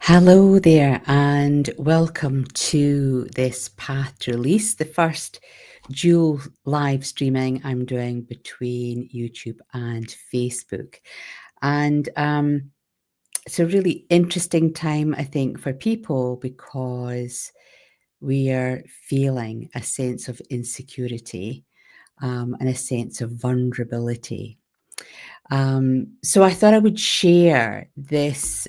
Hello there, and welcome to this Path Release, the first dual live streaming I'm doing between YouTube and Facebook. And it's a really interesting time, I think, for people because we are feeling a sense of insecurity and a sense of vulnerability. So I thought I would share this.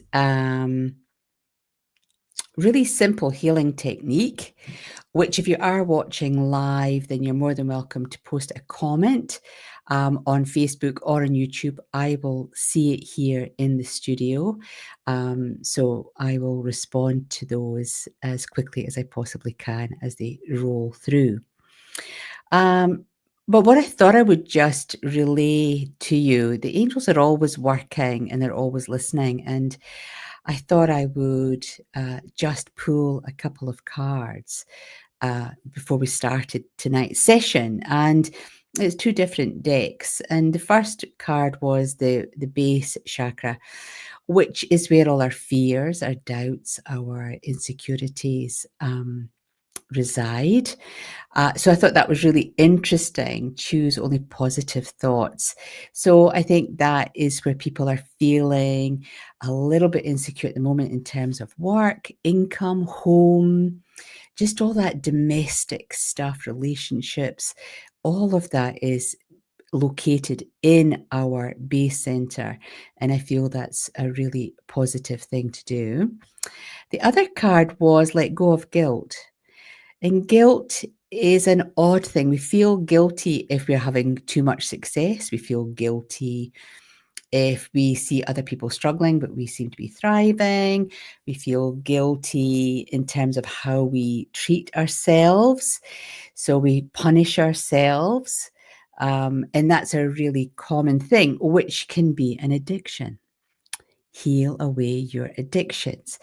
Really simple healing technique, which if you are watching live, then you're more than welcome to post a comment on Facebook or on YouTube. I will see it here in the studio. So I will respond to those as quickly as I possibly can as they roll through. But what I thought I would just relay to you, the angels are always working and they're always listening. And I thought I would just pull a couple of cards before we started tonight's session. And it's two different decks. And the first card was the base chakra, which is where all our fears, our doubts, our insecurities reside. So I thought that was really interesting. Choose only positive thoughts. So I think that is where people are feeling a little bit insecure at the moment in terms of work, income, home, just all that domestic stuff, relationships. All of that is located in our base center. And I feel that's a really positive thing to do. The other card was let go of guilt. And guilt is an odd thing. We feel guilty if we're having too much success. We feel guilty if we see other people struggling, but we seem to be thriving. We feel guilty in terms of how we treat ourselves. So we punish ourselves. And that's a really common thing, which can be an addiction. Heal away your addictions.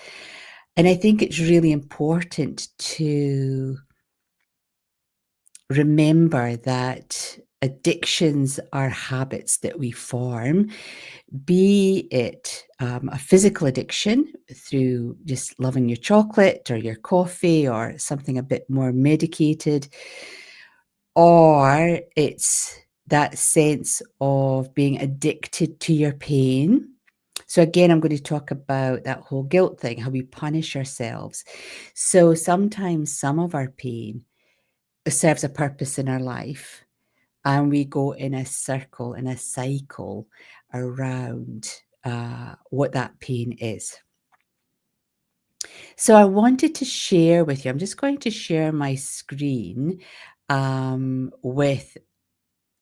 And I think it's really important to remember that addictions are habits that we form, be it a physical addiction through just loving your chocolate or your coffee or something a bit more medicated, or it's that sense of being addicted to your pain. So again, I'm going to talk about that whole guilt thing, how we punish ourselves. So sometimes some of our pain serves a purpose in our life, and we go in a circle, in a cycle around what that pain is. So I wanted to share with you, I'm just going to share my screen with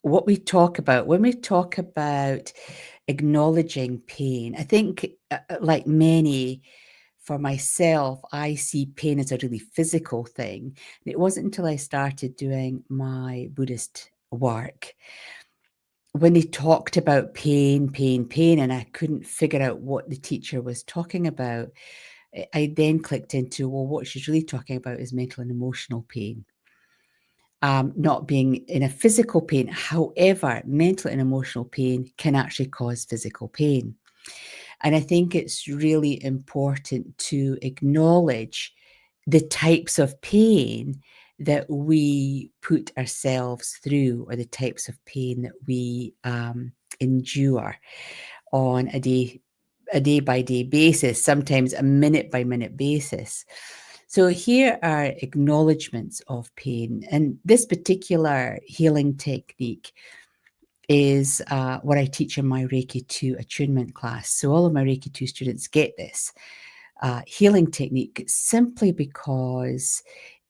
what we talk about. When we talk about acknowledging pain, I think, like many, for myself, I see pain as a really physical thing. And it wasn't until I started doing my Buddhist work when they talked about pain, and I couldn't figure out what the teacher was talking about. I then clicked into, well, what she's really talking about is mental and emotional pain. Not being in a physical pain. However, mental and emotional pain can actually cause physical pain. And I think it's really important to acknowledge the types of pain that we put ourselves through, or the types of pain that we endure on a day by day basis, sometimes a minute by minute basis. So here are acknowledgements of pain. And this particular healing technique is what I teach in my Reiki 2 attunement class. So all of my Reiki 2 students get this healing technique simply because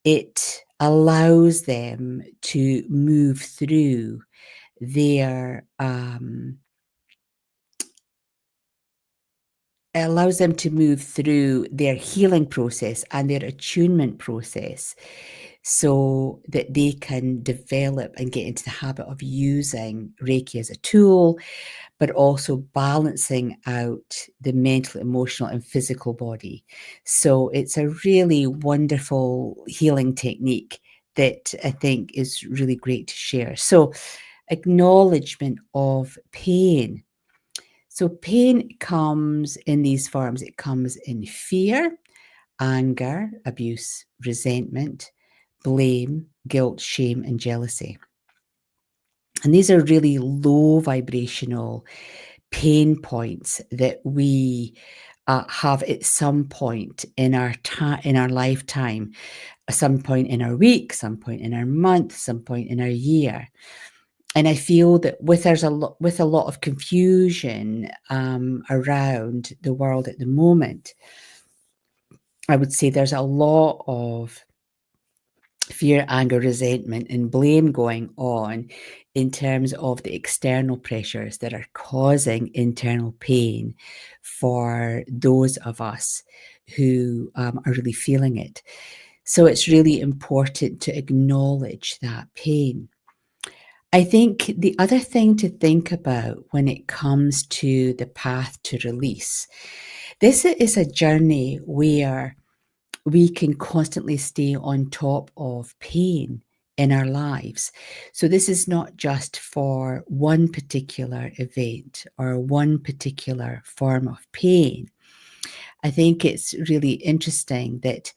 it allows them to move through their healing process and their attunement process, so that they can develop and get into the habit of using Reiki as a tool, but also balancing out the mental, emotional, and physical body. So it's a really wonderful healing technique that I think is really great to share. So acknowledgement of pain. So pain comes in these forms. It comes in fear, anger, abuse, resentment, blame, guilt, shame, and jealousy. And these are really low vibrational pain points that we have at some point in our lifetime, some point in our week, some point in our month, some point in our year. And I feel that with a lot of confusion around the world at the moment, I would say there's a lot of fear, anger, resentment, and blame going on in terms of the external pressures that are causing internal pain for those of us who are really feeling it. So it's really important to acknowledge that pain. I think the other thing to think about when it comes to the path to release, this is a journey where we can constantly stay on top of pain in our lives. So this is not just for one particular event or one particular form of pain. I think it's really interesting that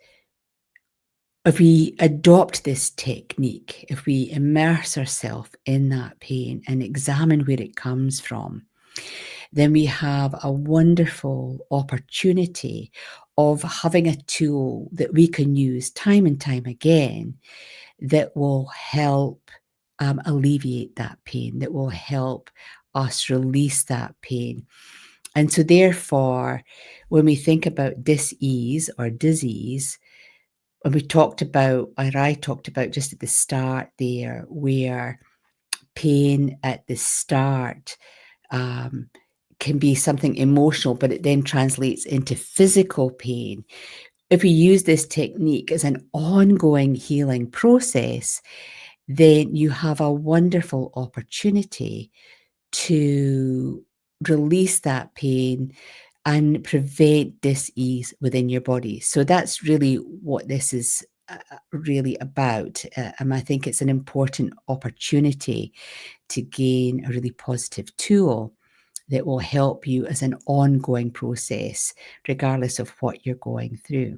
if we adopt this technique, if we immerse ourselves in that pain and examine where it comes from, then we have a wonderful opportunity of having a tool that we can use time and time again that will help alleviate that pain, that will help us release that pain. And so, therefore, when we think about dis-ease or disease, and we talked about, or I talked about just at the start there, where pain at the start um, can be something emotional, but it then translates into physical pain. If we use this technique as an ongoing healing process, then you have a wonderful opportunity to release that pain and prevent dis-ease within your body. So that's really what this is really about. And I think it's an important opportunity to gain a really positive tool that will help you as an ongoing process, regardless of what you're going through.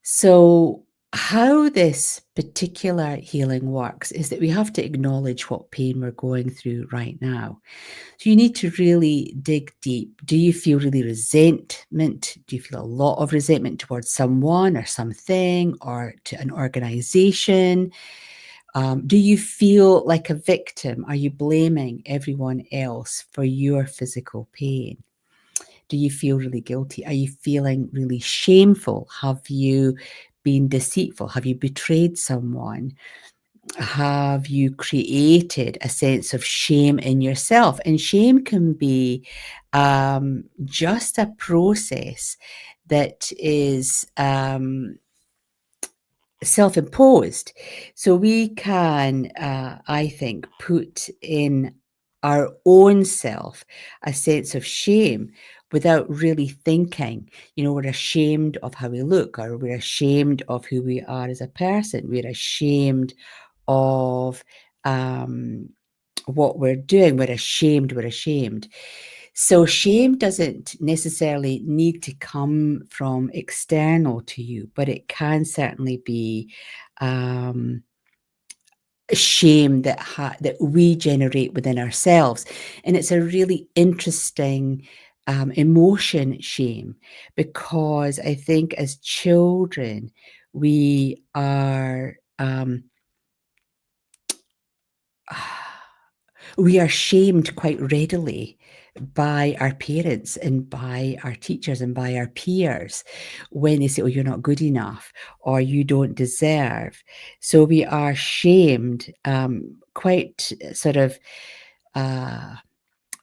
So, how this particular healing works is that we have to acknowledge what pain we're going through right now. So, you need to really dig deep. Do you feel really resentment? Do you feel a lot of resentment towards someone or something or to an organization? Do you feel like a victim? Are you blaming everyone else for your physical pain? Do you feel really guilty? Are you feeling really shameful? Have you been deceitful? Have you betrayed someone? Have you created a sense of shame in yourself? And shame can be just a process that is self-imposed. So we can, I think, put in our own self a sense of shame without really thinking. We're ashamed of how we look, or we're ashamed of who we are as a person. We're ashamed of what we're doing. We're ashamed. We're ashamed. So shame doesn't necessarily need to come from external to you, but it can certainly be um, shame that we generate within ourselves. And it's a really interesting emotion, shame, because I think as children, we are we are shamed quite readily by our parents and by our teachers and by our peers when they say, oh, you're not good enough or you don't deserve. So we are shamed quite sort of uh,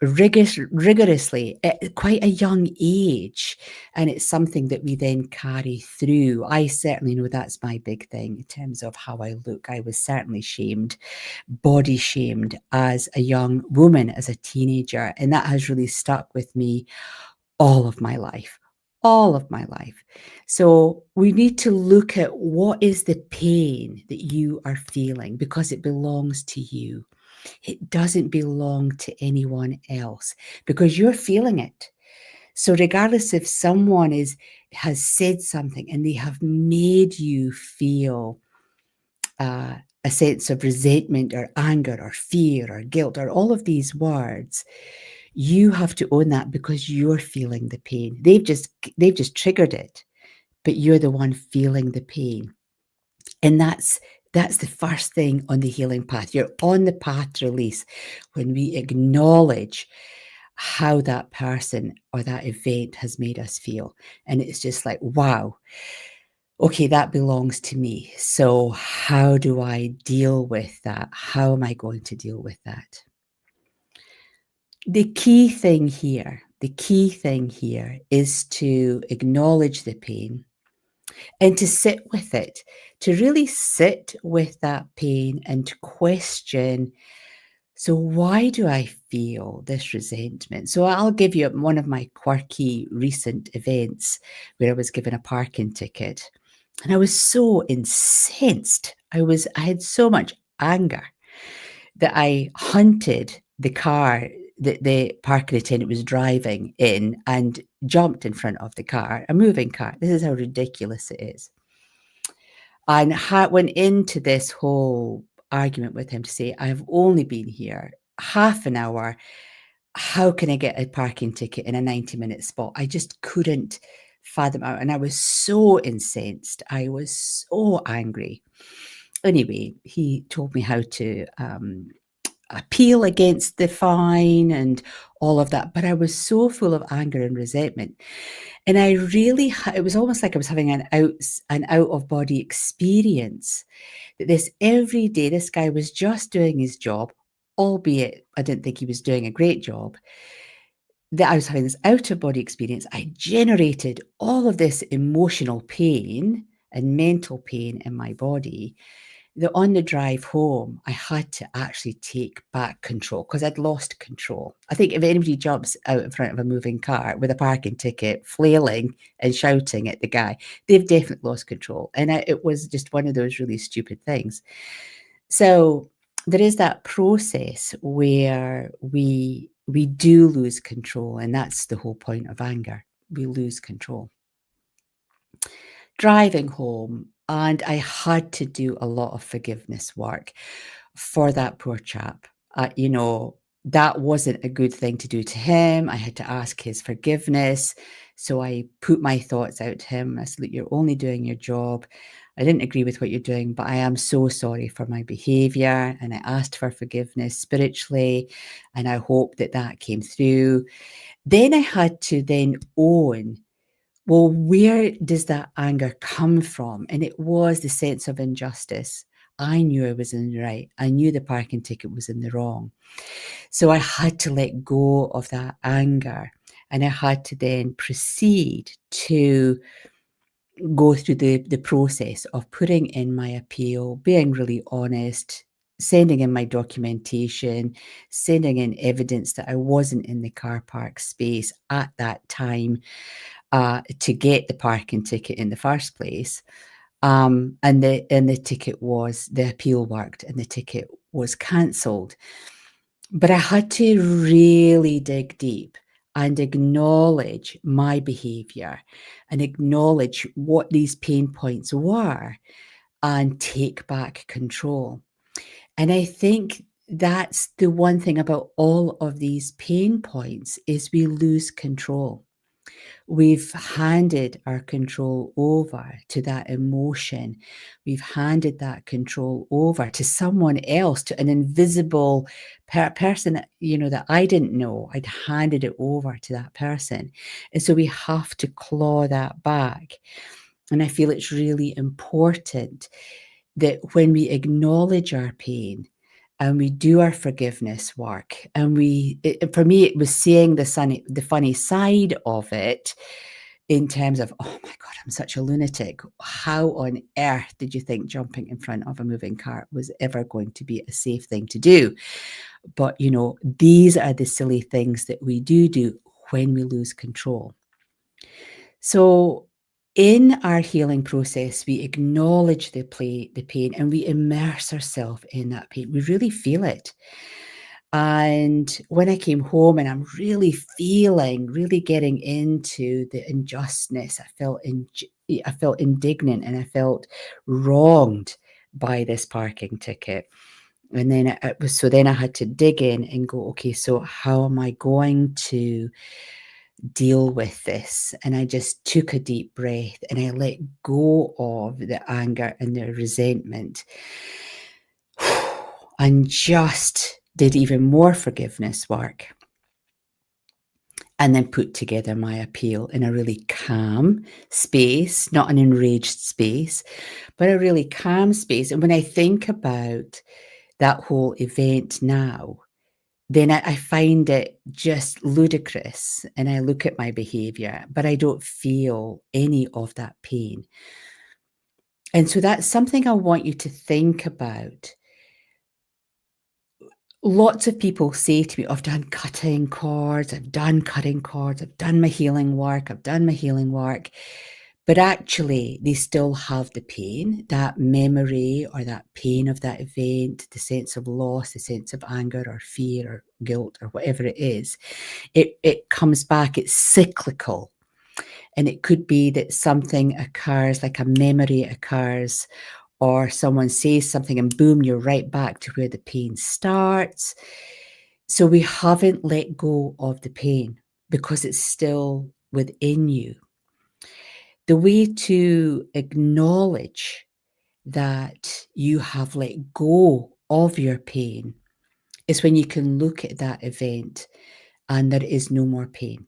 rigorously at quite a young age, and it's something that we then carry through. I certainly know that's my big thing in terms of how I look. I was certainly shamed, body shamed as a young woman, as a teenager, and that has really stuck with me all of my life. All of my life. So we need to look at what is the pain that you are feeling because it belongs to you. It doesn't belong to anyone else because you're feeling it. So regardless if someone has said something and they have made you feel a sense of resentment or anger or fear or guilt or all of these words, you have to own that because you're feeling the pain. They've just triggered it, but you're the one feeling the pain. And that's the first thing on the healing path. You're on the path to release when we acknowledge how that person or that event has made us feel. And it's just like, wow, okay, that belongs to me. So how do I deal with that? How am I going to deal with that? The key thing here is to acknowledge the pain and to sit with it, to really sit with that pain and to question, so why do I feel this resentment? So I'll give you one of my quirky recent events where I was given a parking ticket and I was so incensed. I had so much anger that I hunted the car that the parking attendant was driving in and jumped in front of the car, a moving car. This is how ridiculous it is. And went into this whole argument with him to say, I've only been here half an hour. How can I get a parking ticket in a 90-minute spot? I just couldn't fathom out. And I was so incensed. I was so angry. Anyway, he told me how to appeal against the fine and all of that. But I was so full of anger and resentment. And I really, it was almost like I was having an out of body experience. That every day, this guy was just doing his job, albeit I didn't think he was doing a great job. That I was having this out of body experience. I generated all of this emotional pain and mental pain in my body. That on the drive home, I had to actually take back control because I'd lost control. I think if anybody jumps out in front of a moving car with a parking ticket, flailing and shouting at the guy, they've definitely lost control. And it was just one of those really stupid things. So there is that process where we do lose control, and that's the whole point of anger. We lose control. Driving home, and I had to do a lot of forgiveness work for that poor chap. That wasn't a good thing to do to him. I had to ask his forgiveness. So I put my thoughts out to him. I said, look, you're only doing your job. I didn't agree with what you're doing, but I am so sorry for my behavior. And I asked for forgiveness spiritually. And I hope that that came through. Then I had to then own, well, where does that anger come from? And it was the sense of injustice. I knew I was in the right. I knew the parking ticket was in the wrong. So I had to let go of that anger. And I had to then proceed to go through the process of putting in my appeal, being really honest, sending in my documentation, sending in evidence that I wasn't in the car park space at that time to get the parking ticket in the first place. And the ticket was, the appeal worked and the ticket was cancelled. But I had to really dig deep and acknowledge my behavior and acknowledge what these pain points were and take back control. And I think that's the one thing about all of these pain points is we lose control. We've handed our control over to that emotion. We've handed that control over to someone else, to an invisible person that, that I didn't know. I'd handed it over to that person. And so we have to claw that back. And I feel it's really important that when we acknowledge our pain and we do our forgiveness work, and for me, it was seeing the funny side of it in terms of, oh my God, I'm such a lunatic. How on earth did you think jumping in front of a moving car was ever going to be a safe thing to do? But, these are the silly things that we do when we lose control. So In our healing process, we acknowledge the pain and we immerse ourselves in that pain. We really feel it. And when I came home and I'm really feeling, really getting into the injustice, I felt indignant and I felt wronged by this parking ticket. And then it was so then I had to dig in and go, okay, so how am I going to deal with this? And I just took a deep breath and I let go of the anger and the resentment and just did even more forgiveness work and then put together my appeal in a really calm space, not an enraged space, but a really calm space. And when I think about that whole event now, then I find it just ludicrous and I look at my behavior, but I don't feel any of that pain. And so that's something I want you to think about. Lots of people say to me, I've done cutting cords, I've done cutting cords, I've done my healing work, I've done my healing work. But actually, they still have the pain, that memory or that pain of that event, the sense of loss, the sense of anger or fear or guilt or whatever it is. It comes back, it's cyclical. And it could be that something occurs, like a memory occurs, or someone says something and boom, you're right back to where the pain starts. So we haven't let go of the pain because it's still within you. The way to acknowledge that you have let go of your pain is when you can look at that event and there is no more pain.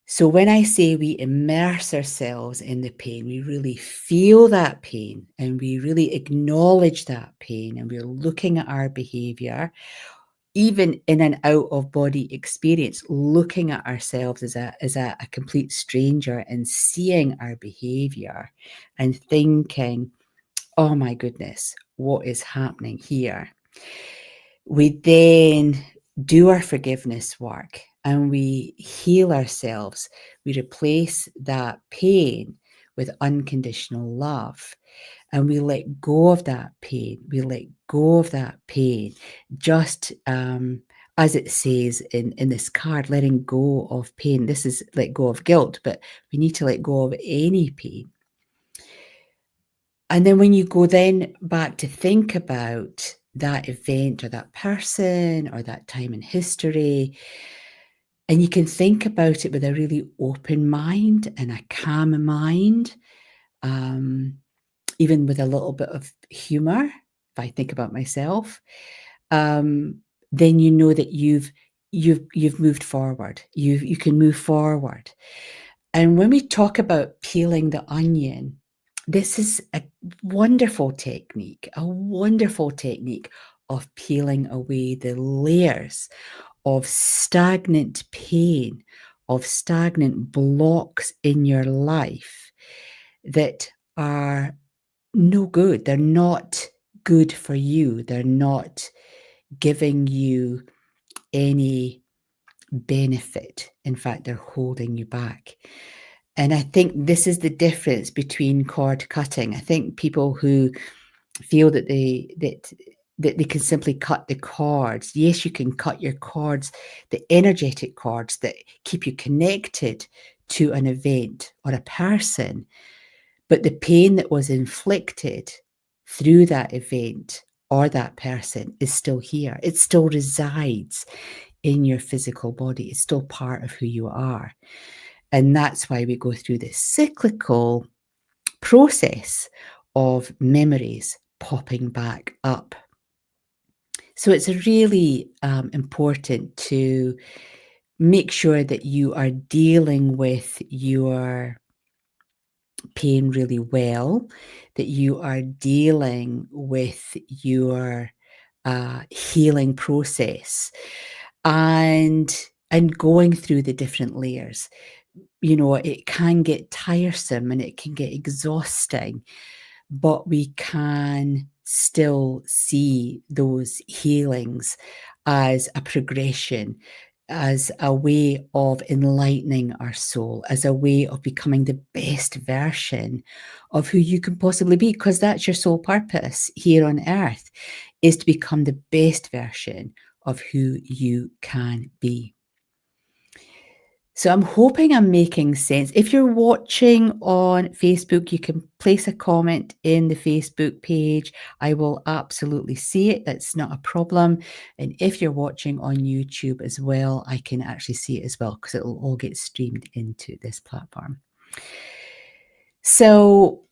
So when I say we immerse ourselves in the pain, we really feel that pain and we really acknowledge that pain and we're looking at our behavior, even in an out of body experience, looking at ourselves as a complete stranger and seeing our behavior and thinking, oh my goodness, what is happening here? We then do our forgiveness work and we heal ourselves. We replace that pain with unconditional love and we let go of that pain. We let go of that pain, just as it says in this card, letting go of pain. This is let go of guilt, but we need to let go of any pain. And then when you go then back to think about that event or that person or that time in history, and you can think about it with a really open mind and a calm mind, um, even with a little bit of humor, if I think about myself, um, then you know that you've moved forward. You can move forward. And when we talk about peeling the onion, this is a wonderful technique of peeling away the layers of stagnant pain, of stagnant blocks in your life that are no good. They're not good for you. They're not giving you any benefit. In fact, they're holding you back. And I think this is the difference between cord cutting. I think people who feel that they can simply cut the cords. Yes, you can cut your cords, the energetic cords that keep you connected to an event or a person, but the pain that was inflicted through that event or that person is still here. It still resides in your physical body. It's still part of who you are. And that's why we go through this cyclical process of memories popping back up. So it's really important to make sure that you are dealing with your pain really well, that you are dealing with your healing process and going through the different layers. You know, it can get tiresome and it can get exhausting, but we can still see those healings as a progression. as a way of enlightening our soul, as a way of becoming the best version of who you can possibly be, because that's your sole purpose here on earth, is to become the best version of who you can be. So I'm hoping I'm making sense. If you're watching on Facebook, you can place a comment in the Facebook page. I will absolutely see it. That's not a problem. And if you're watching on YouTube as well, I can actually see it as well, because it will all get streamed into this platform. So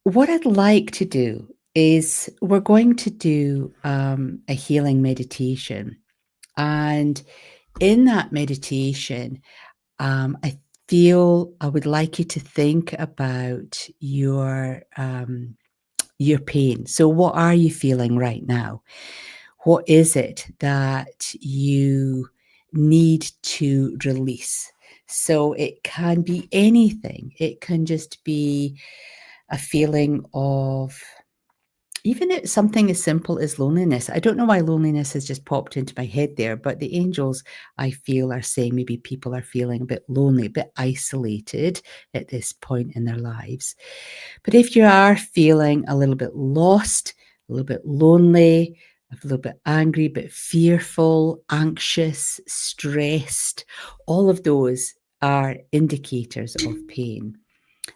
what I'd like to do is we're going to do a healing meditation. And in that meditation, I feel I would like you to think about your pain. So what are you feeling right now? What is it that you need to release? So it can be anything. It can just be a feeling of, even it's something as simple as loneliness. I don't know why loneliness has just popped into my head there, but the angels, I feel, are saying maybe people are feeling a bit lonely, a bit isolated at this point in their lives. But if you are feeling a little bit lost, a little bit lonely, a little bit angry, a bit fearful, anxious, stressed, all of those are indicators of pain,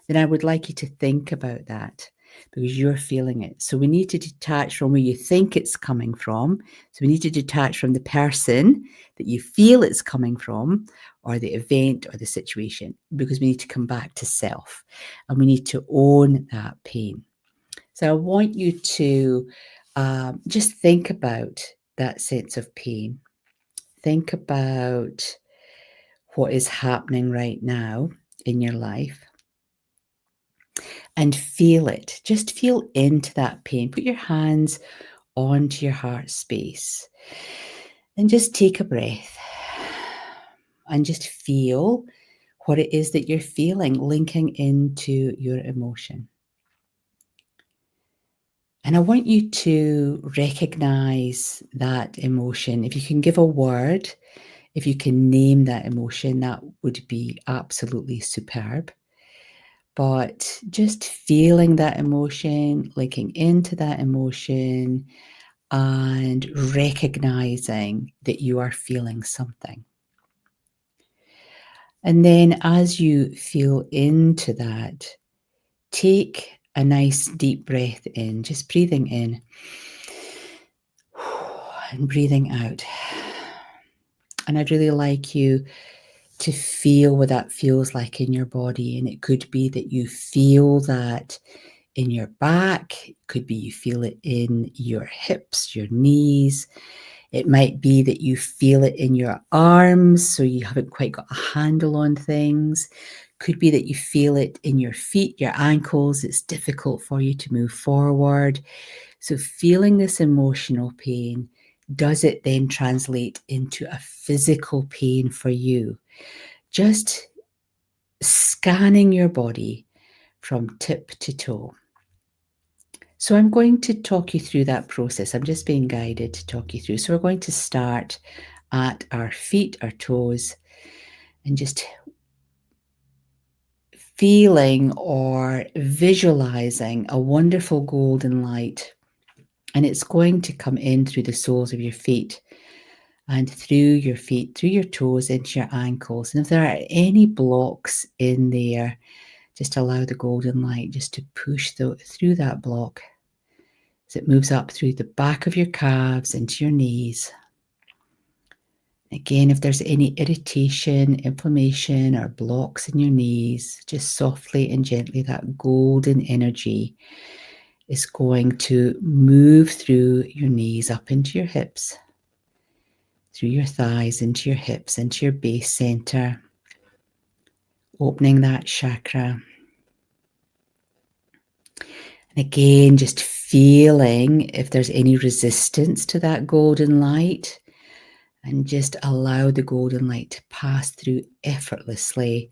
then I would like you to think about that, because you're feeling it. So we need to detach from where you think it's coming from. So we need to detach from the person that you feel it's coming from, or the event or the situation, because we need to come back to self, and we need to own that pain. So I want you to just think about that sense of pain. Think about what is happening right now in your life. And feel it. Just feel into that pain. Put your hands onto your heart space and just take a breath and just feel what it is that you're feeling, linking into your emotion. And I want you to recognize that emotion. If you can give a word, if you can name that emotion, that would be absolutely superb. But just feeling that emotion, linking into that emotion, and recognizing that you are feeling something. And then as you feel into that, take a nice deep breath in, just breathing in and breathing out. And I'd really like you to feel what that feels like in your body. And it could be that you feel that in your back. It could be you feel it in your hips, your knees. It might be that you feel it in your arms, so you haven't quite got a handle on things. Could be that you feel it in your feet, your ankles. It's difficult for you to move forward. So feeling this emotional pain, does it then translate into a physical pain for you? Just scanning your body from tip to toe. So I'm going to talk you through that process. I'm just being guided to talk you through. So we're going to start at our feet, our toes, and just feeling or visualizing a wonderful golden light. And it's going to come in through the soles of your feet and through your feet, through your toes, into your ankles. And if there are any blocks in there, just allow the golden light just to push through that block. As it moves up through the back of your calves into your knees. Again, if there's any irritation, inflammation, or blocks in your knees, just softly and gently, that golden energy is going to move through your knees up into your hips, through your thighs, into your hips, into your base center, opening that chakra. And again, just feeling if there's any resistance to that golden light, and just allow the golden light to pass through effortlessly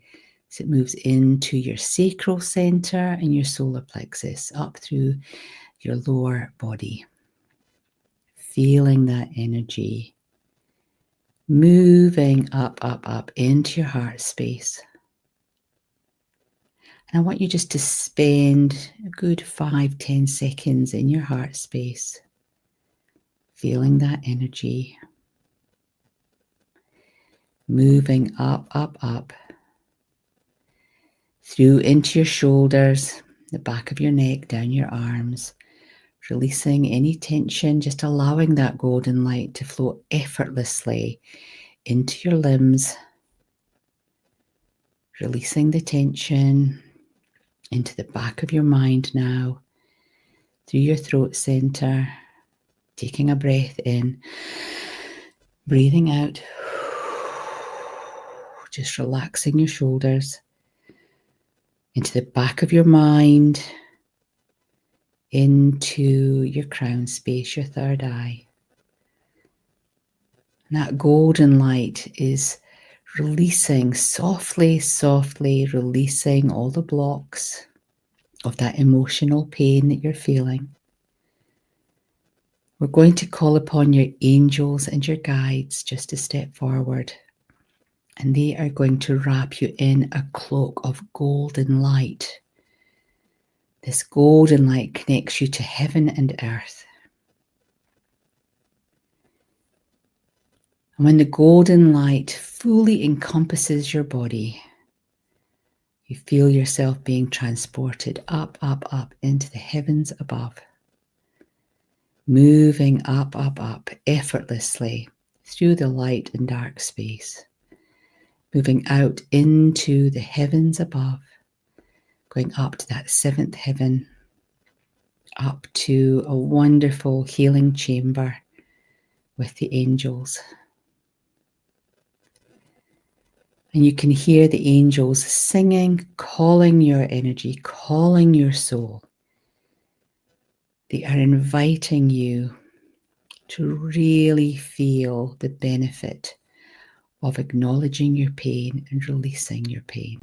as it moves into your sacral center and your solar plexus, up through your lower body. Feeling that energy moving up, up, up into your heart space. And I want you just to spend a good 5-10 seconds in your heart space, feeling that energy, moving up, up, up, through into your shoulders, the back of your neck, down your arms, releasing any tension, just allowing that golden light to flow effortlessly into your limbs, releasing the tension into the back of your mind now, through your throat center, taking a breath in, breathing out, just relaxing your shoulders, into the back of your mind, into your crown space, your third eye. And that golden light is releasing, softly, softly releasing all the blocks of that emotional pain that you're feeling. We're going to call upon your angels and your guides just to step forward. And they are going to wrap you in a cloak of golden light. This golden light connects you to heaven and earth. And when the golden light fully encompasses your body, you feel yourself being transported up, up, up into the heavens above. Moving up, up, up effortlessly through the light and dark space. Moving out into the heavens above. Going up to that seventh heaven. Up to a wonderful healing chamber with the angels. And you can hear the angels singing, calling your energy, calling your soul. They are inviting you to really feel the benefit of acknowledging your pain and releasing your pain.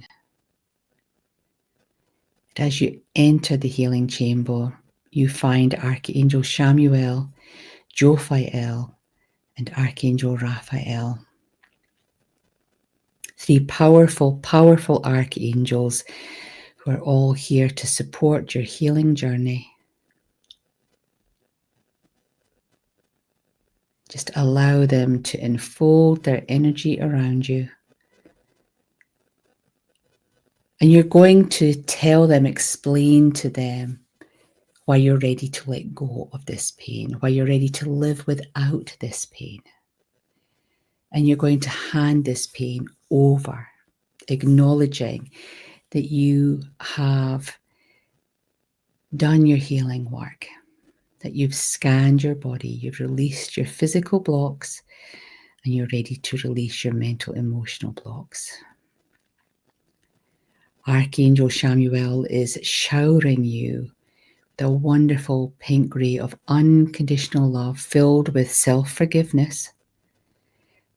And as you enter the healing chamber, you find Archangel Chamuel, Jophiel, and Archangel Raphael. Three powerful, powerful archangels who are all here to support your healing journey. Just allow them to enfold their energy around you. And you're going to tell them, explain to them why you're ready to let go of this pain, why you're ready to live without this pain. And you're going to hand this pain over, acknowledging that you have done your healing work, that you've scanned your body, you've released your physical blocks, and you're ready to release your mental, emotional blocks. Archangel Chamuel is showering you the wonderful pink ray of unconditional love filled with self-forgiveness,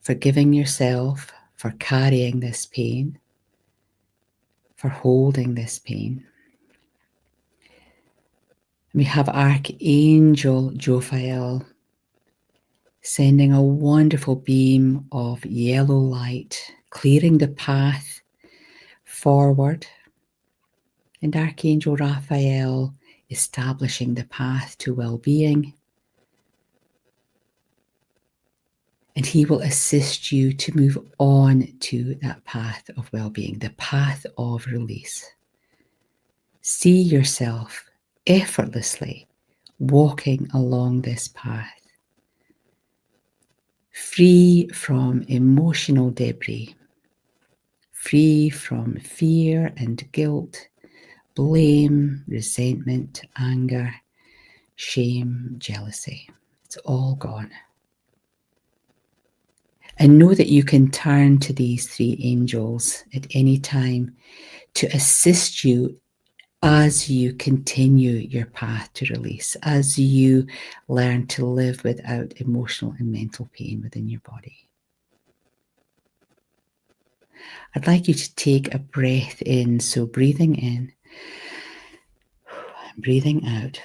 forgiving yourself for carrying this pain, for holding this pain. We have Archangel Jophiel sending a wonderful beam of yellow light, clearing the path forward. And Archangel Raphael establishing the path to well-being. And he will assist you to move on to that path of well-being, the path of release. See yourself effortlessly walking along this path, free from emotional debris, free from fear and guilt, blame, resentment, anger, shame, jealousy. It's all gone. And know that you can turn to these three angels at any time to assist you as you continue your path to release, as you learn to live without emotional and mental pain within your body. I'd like you to take a breath in, so breathing in, breathing out.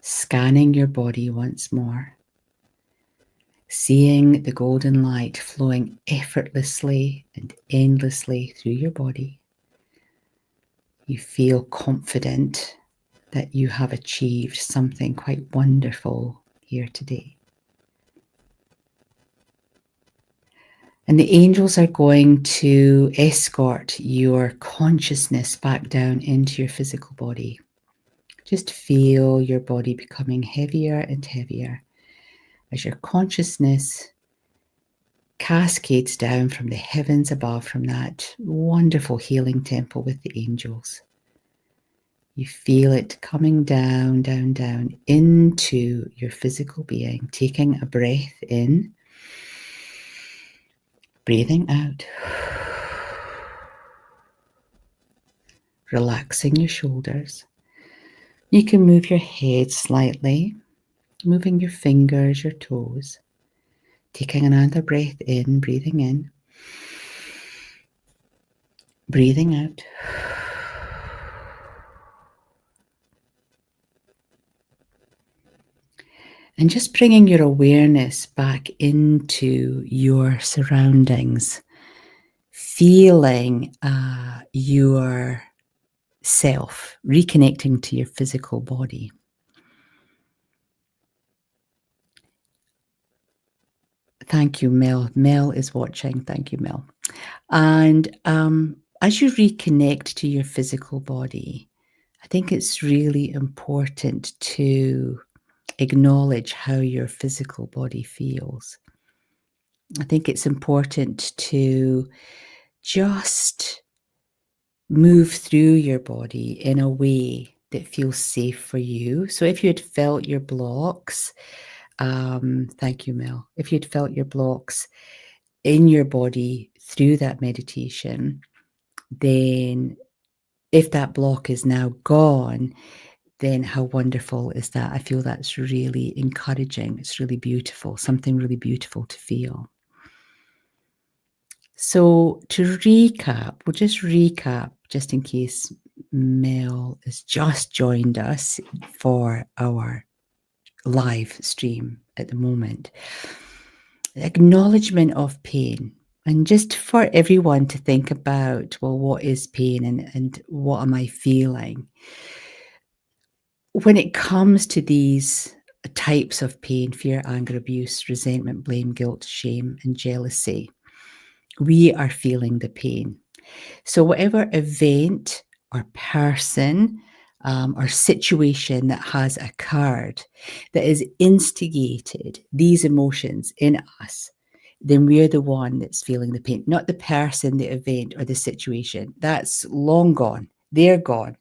scanning your body once more, seeing the golden light flowing effortlessly and endlessly through your body. You feel confident that you have achieved something quite wonderful here today. And the angels are going to escort your consciousness back down into your physical body. Just feel your body becoming heavier and heavier as your consciousness cascades down from the heavens above, from that wonderful healing temple with the angels. You feel it coming down, down, down into your physical being, taking a breath in, breathing out, relaxing your shoulders. You can move your head slightly, moving your fingers, your toes, taking another breath in, breathing out. And just bringing your awareness back into your surroundings, feeling your self, reconnecting to your physical body. Thank you, Mel. Mel is watching. Thank you, Mel. And as you reconnect to your physical body, I think it's really important to acknowledge how your physical body feels. I think it's important to just move through your body in a way that feels safe for you. So if you had felt your blocks, thank you, Mel. If you'd felt your blocks in your body through that meditation, then if that block is now gone, then how wonderful is that? I feel that's really encouraging. It's really beautiful, something really beautiful to feel. So to recap, we'll just recap just in case Mel has just joined us for our live stream at the moment. Acknowledgement of pain. And just for everyone to think about, well, what is pain and what am I feeling? When it comes to these types of pain, fear, anger, abuse, resentment, blame, guilt, shame, and jealousy, we are feeling the pain. So whatever event or person or situation that has occurred that has instigated these emotions in us, then we're the one that's feeling the pain, not the person, the event, or the situation. That's long gone. They're gone.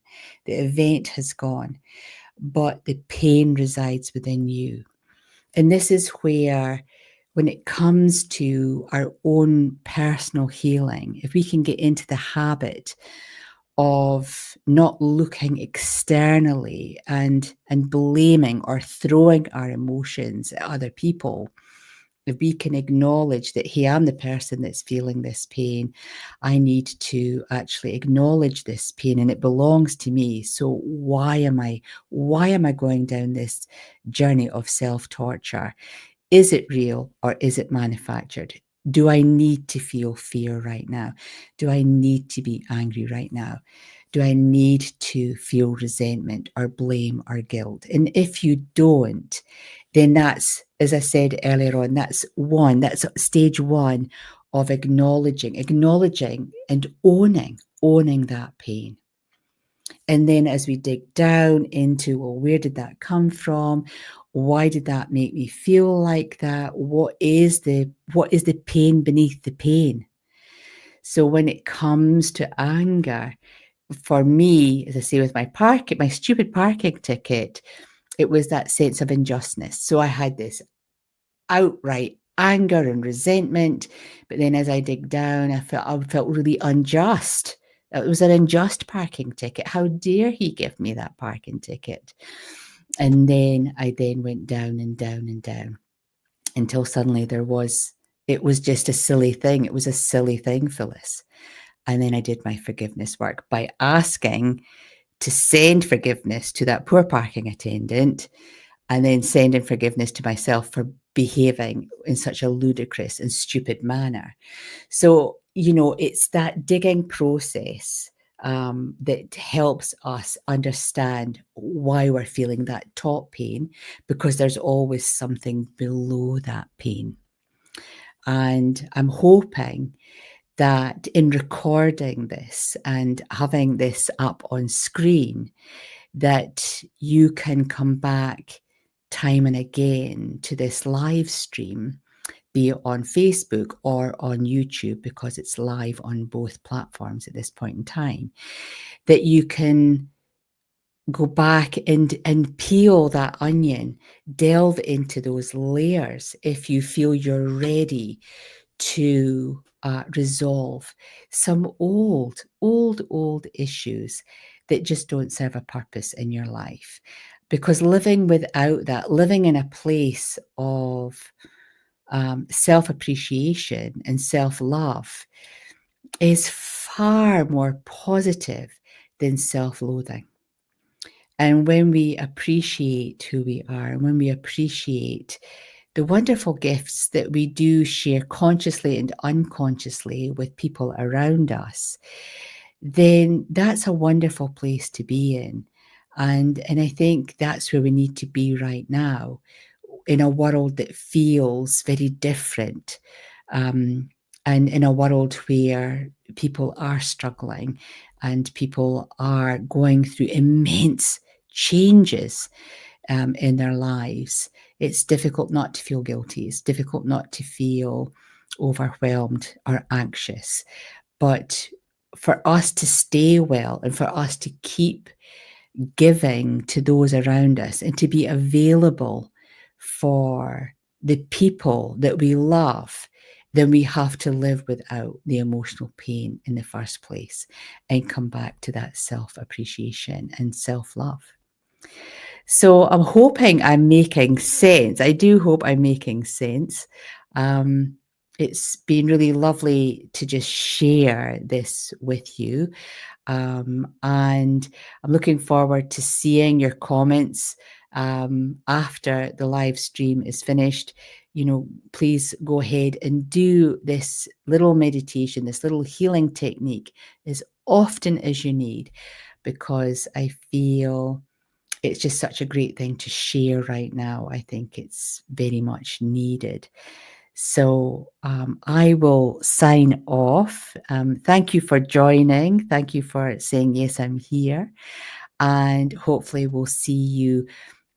The event has gone, but the pain resides within you. And this is where, when it comes to our own personal healing, if we can get into the habit of not looking externally and blaming or throwing our emotions at other people, if we can acknowledge that, hey, I'm the person that's feeling this pain, I need to actually acknowledge this pain and it belongs to me. So why am I going down this journey of self-torture? Is it real or is it manufactured? Do I need to feel fear right now? Do I need to be angry right now? Do I need to feel resentment or blame or guilt? And if you don't, then that's, as I said earlier on, that's stage one of acknowledging and owning that pain. And then as we dig down into, well, where did that come from? Why did that make me feel like that? What is the pain beneath the pain? So when it comes to anger, for me, as I say, with my stupid parking ticket, it was that sense of injustice. So I had this outright anger and resentment, but then as I dig down, I felt really unjust. It was an unjust parking ticket. How dare he give me that parking ticket? And then I went down and down and down until suddenly it was just a silly thing. It was a silly thing, Phyllis. And then I did my forgiveness work by asking to send forgiveness to that poor parking attendant, and then sending forgiveness to myself for behaving in such a ludicrous and stupid manner. So, it's that digging process that helps us understand why we're feeling that top pain, because there's always something below that pain. And I'm hoping that in recording this and having this up on screen, that you can come back time and again to this live stream, be it on Facebook or on YouTube, because it's live on both platforms at this point in time, that you can go back and peel that onion, delve into those layers if you feel you're ready to resolve some old issues that just don't serve a purpose in your life. Because living without that, living in a place of self appreciation and self love is far more positive than self loathing. And when we appreciate who we are, and when we appreciate the wonderful gifts that we do share consciously and unconsciously with people around us, then that's a wonderful place to be in. And I think that's where we need to be right now, in a world that feels very different, and in a world where people are struggling and people are going through immense changes in their lives. It's difficult not to feel guilty. It's difficult not to feel overwhelmed or anxious. But for us to stay well and for us to keep giving to those around us and to be available for the people that we love, then we have to live without the emotional pain in the first place and come back to that self-appreciation and self-love. So I'm hoping I'm making sense. I do hope I'm making sense. Um, it's been really lovely to just share this with you. And I'm looking forward to seeing your comments after the live stream is finished. Please go ahead and do this little meditation, this little healing technique as often as you need, because I feel it's just such a great thing to share right now. I think it's very much needed. So I will sign off. Thank you for joining. Thank you for saying, yes, I'm here. And hopefully we'll see you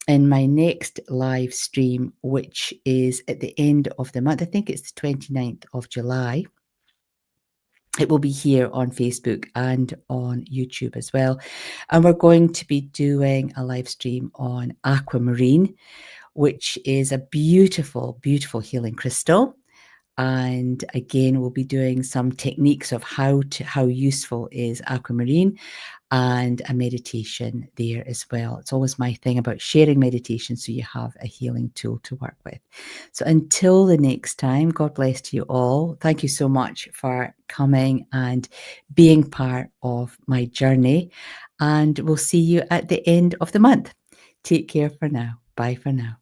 in my next live stream, which is at the end of the month. I think it's the 29th of July. It will be here on Facebook and on YouTube as well. And we're going to be doing a live stream on aquamarine, which is a beautiful, beautiful healing crystal. And again, we'll be doing some techniques of how useful is aquamarine, and a meditation there as well. It's always my thing about sharing meditation, so you have a healing tool to work with. So until the next time, God bless to you all. Thank you so much for coming and being part of my journey. And we'll see you at the end of the month. Take care for now. Bye for now.